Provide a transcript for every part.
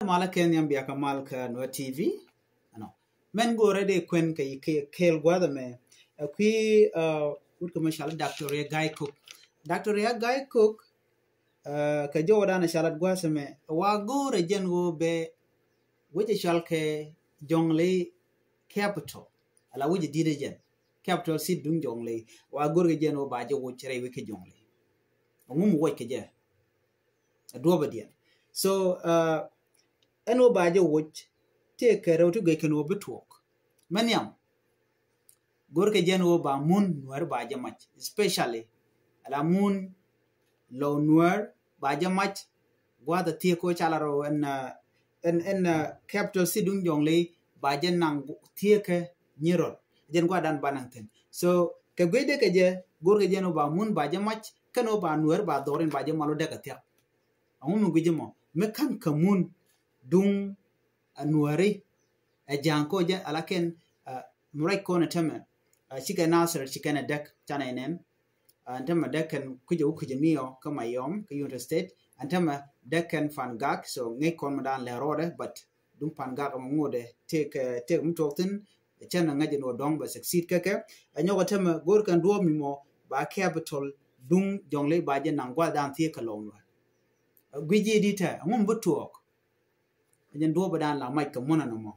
Malaken yambia kamal ka no TV ano men go ready kwen ka kel gwada me kwi would commercial Dr. Guy Cook. Dr. Guy Cook ka joda na shalat gwasa me wa go rejen go be which shall ke jongle capital ala wuji dide capital seat dung jongle wa go rejen o ba je wo chere wike jongle ngum wo ke je adoba dia so eno ba je wo take care to ge keno bitwok maniam gorke jeno ba mun nuar ba je mach especially ala mun low nuar ba je mach gwada tie ko chalaro en capital sidung jongle ba je nang tie ke nyirol jen gwadan bananten so ke gwede ke je gorke jeno ba mun ba je mach kano ba nuar ba dorin ba je malo de ka tia amu gujimo me kan kamun dung nuari janko je alaken murai kona tama chika nasir chikana dak chana enen antama dakan kuje mio kama yom ka United State antama dakan fangak so ngai kon madan le rode but dum fangak ngode take mutoktin chana ngaje no dong ba succeed kake anyoga tama gorkan do mimo ba capital dung jongle ba je nangwa dan tie kalonwa gwije dita ngum butuok jen do badan la mai ka mona no mo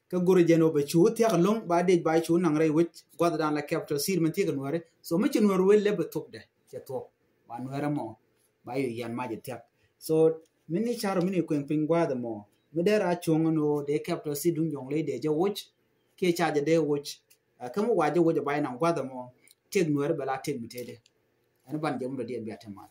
ka goro jeno be chu te long ba de ba chu nang re wich gwada dan la capital sir man te ganware so mi chu wel le betok de che to ba nware mo ba yo yan ma je tek so mini charo mini kwen pin gwada mo mi dera chung no de capital sir dung jong le de je wich ke cha je de wich kamu waje woje ba nang gwada mo te nware bala te mi te de an ban je mu de biya tema